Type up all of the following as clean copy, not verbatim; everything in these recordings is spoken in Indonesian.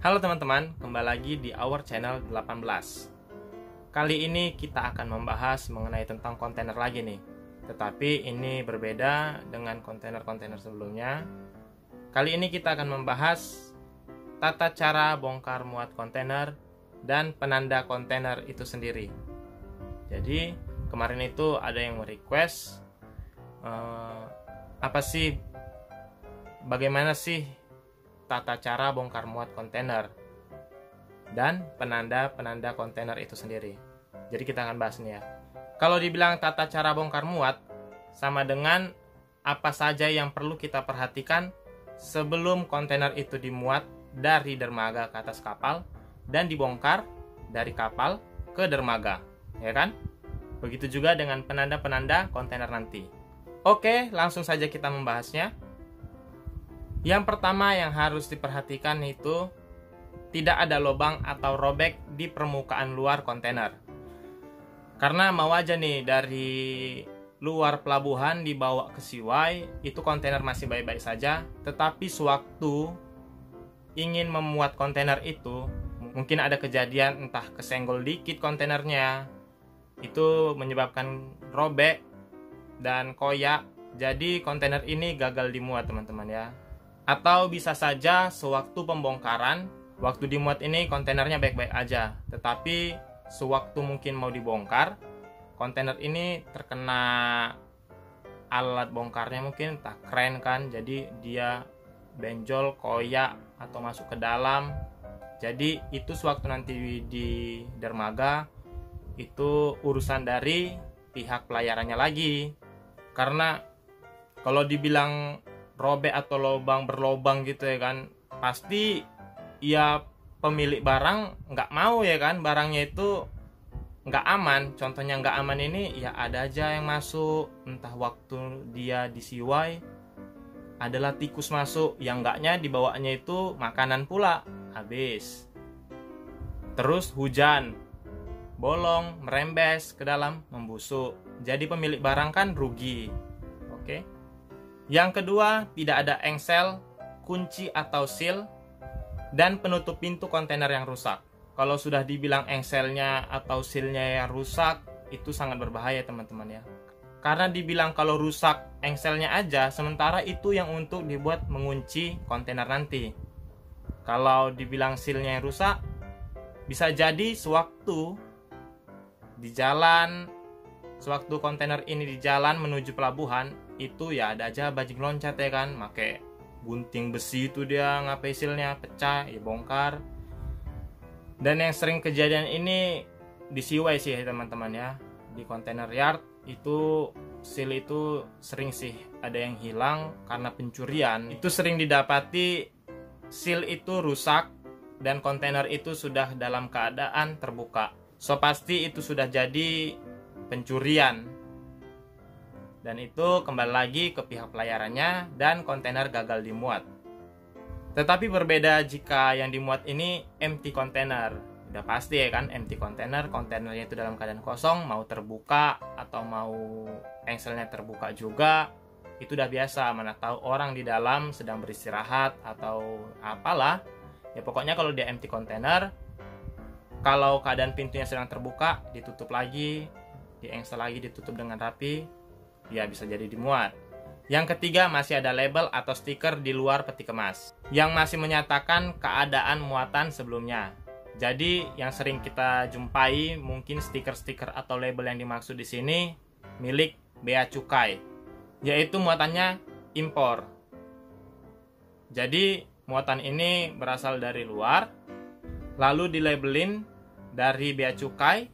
Halo teman-teman, kembali lagi di our channel 18. Kali ini kita akan membahas mengenai tentang kontainer lagi nih. Tetapi ini berbeda dengan kontainer-kontainer sebelumnya. Kali ini kita akan membahas tata cara bongkar muat kontainer dan penanda kontainer itu sendiri. Jadi kemarin itu ada yang request bagaimana sih tata cara bongkar muat kontainer dan penanda-penanda kontainer itu sendiri. Jadi kita akan bahas nih ya. Kalau dibilang tata cara bongkar muat, sama dengan apa saja yang perlu kita perhatikan sebelum kontainer itu dimuat dari dermaga ke atas kapal dan dibongkar dari kapal ke dermaga, ya kan? Begitu juga dengan penanda-penanda kontainer nanti. Oke, langsung saja kita membahasnya. Yang pertama yang harus diperhatikan itu tidak ada lubang atau robek di permukaan luar kontainer. Karena mau aja nih dari luar pelabuhan dibawa ke Seaway, itu kontainer masih baik-baik saja, tetapi sewaktu ingin memuat kontainer itu, mungkin ada kejadian entah kesenggol dikit kontainernya, itu menyebabkan robek dan koyak, jadi kontainer ini gagal dimuat teman-teman ya. Atau bisa saja sewaktu pembongkaran, waktu dimuat ini kontainernya baik-baik aja, tetapi sewaktu mungkin mau dibongkar, kontainer ini terkena alat bongkarnya mungkin entah kren kan, jadi dia benjol, koyak atau masuk ke dalam. Jadi itu sewaktu nanti di dermaga itu urusan dari pihak pelayarannya lagi. Karena kalau dibilang robek atau lubang berlobang gitu ya kan, pasti ya pemilik barang nggak mau ya kan, barangnya itu nggak aman. Contohnya nggak aman ini ya ada aja yang masuk, entah waktu dia di Seaway adalah tikus masuk, yang enggaknya dibawanya itu makanan pula, habis. Terus hujan, bolong, merembes ke dalam, membusuk, jadi pemilik barang kan rugi. Oke. Yang kedua, tidak ada engsel, kunci atau seal, dan penutup pintu kontainer yang rusak. Kalau sudah dibilang engselnya atau sealnya yang rusak, itu sangat berbahaya teman-teman ya. Karena dibilang kalau rusak engselnya aja, sementara itu yang untuk dibuat mengunci kontainer nanti. Kalau dibilang sealnya yang rusak, bisa jadi sewaktu di jalan, sewaktu kontainer ini di jalan menuju pelabuhan, itu ya ada aja bajing loncat ya kan, pakai gunting besi itu dia ngapain silnya pecah, ya bongkar. Dan yang sering kejadian ini di Seaway sih teman-teman ya, di container yard itu seal itu sering sih ada yang hilang karena pencurian. Itu sering didapati seal itu rusak dan kontainer itu sudah dalam keadaan terbuka. So pasti itu sudah jadi pencurian. Dan itu kembali lagi ke pihak pelayarannya dan kontainer gagal dimuat. Tetapi berbeda jika yang dimuat ini empty container. Udah pasti ya kan, empty container, kontainernya itu dalam keadaan kosong, mau terbuka atau mau engselnya terbuka juga, itu udah biasa. Mana tahu orang di dalam sedang beristirahat atau apalah. Ya pokoknya kalau dia empty container, kalau keadaan pintunya sedang terbuka, ditutup lagi, di engsel lagi, ditutup dengan rapi, ya bisa jadi dimuat. Yang ketiga, masih ada label atau stiker di luar peti kemas yang masih menyatakan keadaan muatan sebelumnya. Jadi yang sering kita jumpai mungkin stiker-stiker atau label yang dimaksud di sini milik Bea Cukai, yaitu muatannya impor. Jadi muatan ini berasal dari luar, lalu dilabelin dari Bea Cukai.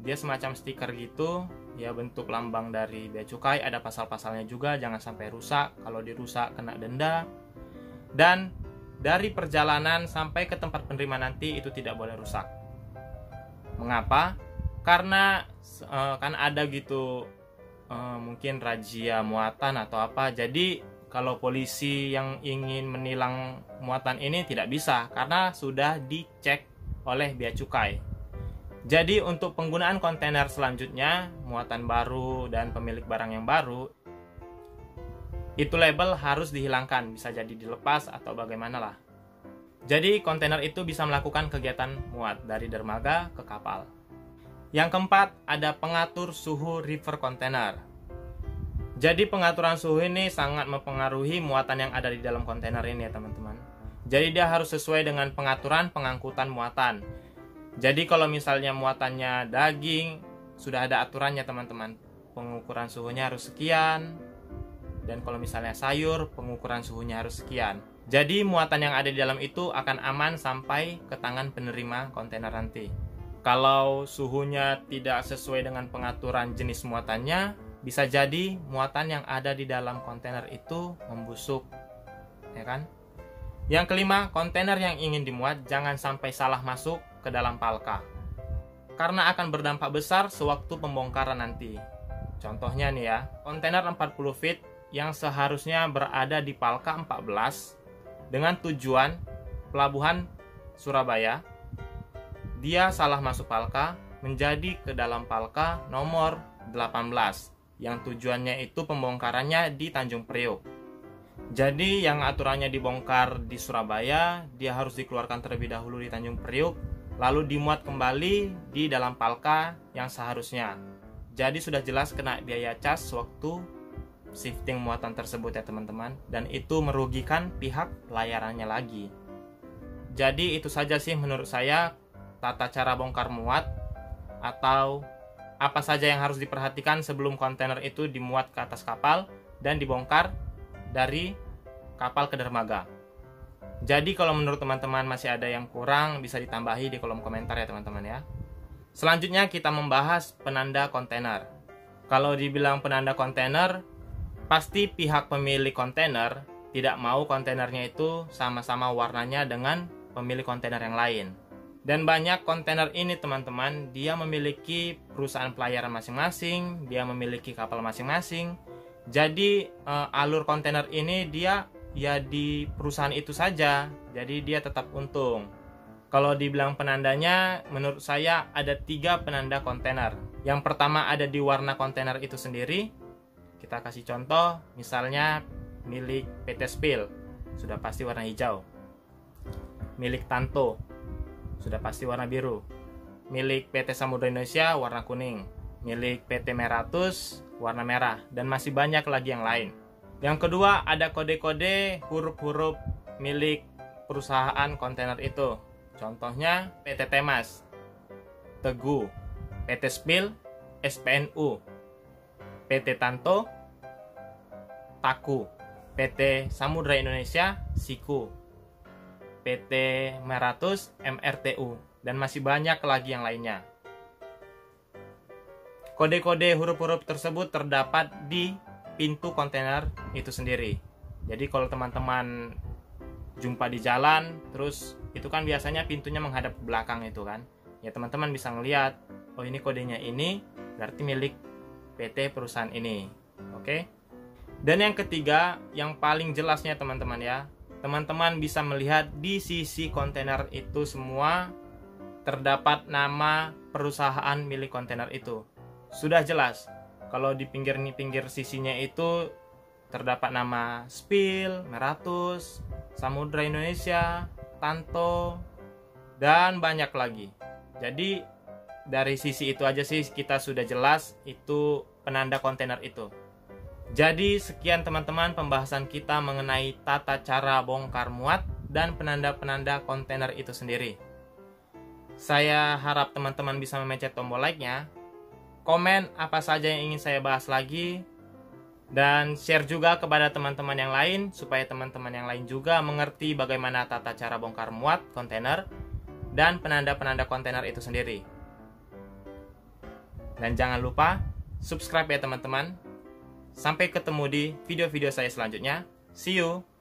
Dia semacam stiker gitu, ya bentuk lambang dari Bea Cukai, ada pasal-pasalnya juga, jangan sampai rusak. Kalau dirusak kena denda. Dan dari perjalanan sampai ke tempat penerima nanti itu tidak boleh rusak. Mengapa? Karena kan ada gitu mungkin razia muatan atau apa. Jadi kalau polisi yang ingin menilang muatan ini tidak bisa karena sudah dicek oleh Bea Cukai. Jadi untuk penggunaan kontainer selanjutnya, muatan baru dan pemilik barang yang baru, itu label harus dihilangkan, bisa jadi dilepas atau bagaimana lah. Jadi kontainer itu bisa melakukan kegiatan muat dari dermaga ke kapal. Yang keempat, ada pengatur suhu reefer kontainer. Jadi pengaturan suhu ini sangat mempengaruhi muatan yang ada di dalam kontainer ini ya teman-teman. Jadi dia harus sesuai dengan pengaturan pengangkutan muatan. Jadi kalau misalnya muatannya daging, sudah ada aturannya teman-teman. Pengukuran suhunya harus sekian. Dan kalau misalnya sayur, pengukuran suhunya harus sekian. Jadi muatan yang ada di dalam itu akan aman sampai ke tangan penerima kontainer nanti. Kalau suhunya tidak sesuai dengan pengaturan jenis muatannya, bisa jadi muatan yang ada di dalam kontainer itu membusuk, ya kan? Yang kelima, kontainer yang ingin dimuat jangan sampai salah masuk ke dalam palka, karena akan berdampak besar sewaktu pembongkaran nanti. Contohnya nih ya, kontainer 40 feet yang seharusnya berada di palka 14 dengan tujuan pelabuhan Surabaya, dia salah masuk palka menjadi ke dalam palka nomor 18 yang tujuannya itu pembongkarannya di Tanjung Priok. Jadi yang aturannya dibongkar di Surabaya, dia harus dikeluarkan terlebih dahulu di Tanjung Priok, lalu dimuat kembali di dalam palka yang seharusnya. Jadi sudah jelas kena biaya cas waktu shifting muatan tersebut ya teman-teman, dan itu merugikan pihak pelayarannya lagi. Jadi itu saja sih menurut saya tata cara bongkar muat atau apa saja yang harus diperhatikan sebelum kontainer itu dimuat ke atas kapal dan dibongkar dari kapal ke dermaga. Jadi kalau menurut teman-teman masih ada yang kurang, bisa ditambahi di kolom komentar ya teman-teman ya. Selanjutnya kita membahas penanda kontainer. Kalau dibilang penanda kontainer, pasti pihak pemilik kontainer tidak mau kontainernya itu sama-sama warnanya dengan pemilik kontainer yang lain. Dan banyak kontainer ini teman-teman, dia memiliki perusahaan pelayaran masing-masing, dia memiliki kapal masing-masing. Jadi alur kontainer ini dia ya di perusahaan itu saja, jadi dia tetap untung. Kalau dibilang penandanya, menurut saya ada 3 penanda kontainer. Yang pertama ada di warna kontainer itu sendiri. Kita kasih contoh, misalnya milik PT Spil, sudah pasti warna hijau. Milik Tanto, sudah pasti warna biru. Milik PT Samudra Indonesia warna kuning. Milik PT Meratus warna merah, dan masih banyak lagi yang lain. Yang kedua ada kode-kode huruf-huruf milik perusahaan kontainer itu. Contohnya PT Temas, Teguh, PT Spil, SPNU, PT Tanto, Taku, PT Samudra Indonesia, Siku, PT Meratus, MRTU, dan masih banyak lagi yang lainnya. Kode-kode huruf-huruf tersebut terdapat di pintu kontainer itu sendiri. Jadi kalau teman-teman jumpa di jalan, terus itu kan biasanya pintunya menghadap ke belakang itu kan. Ya teman-teman bisa ngelihat, oh ini kodenya ini, berarti milik PT perusahaan ini. Oke. Dan yang ketiga, yang paling jelasnya teman-teman ya, teman-teman bisa melihat di sisi kontainer itu semua terdapat nama perusahaan milik kontainer itu. Sudah jelas. Kalau di pinggir sisinya itu terdapat nama Spil, Meratus, Samudra Indonesia, Tanto, dan banyak lagi. Jadi dari sisi itu aja sih kita sudah jelas itu penanda kontainer itu. Jadi sekian teman-teman pembahasan kita mengenai tata cara bongkar muat dan penanda-penanda kontainer itu sendiri. Saya harap teman-teman bisa memencet tombol like-nya, komen apa saja yang ingin saya bahas lagi, dan share juga kepada teman-teman yang lain supaya teman-teman yang lain juga mengerti bagaimana tata cara bongkar muat kontainer dan penanda-penanda kontainer itu sendiri. Dan jangan lupa subscribe ya teman-teman. Sampai ketemu di video-video saya selanjutnya. See you!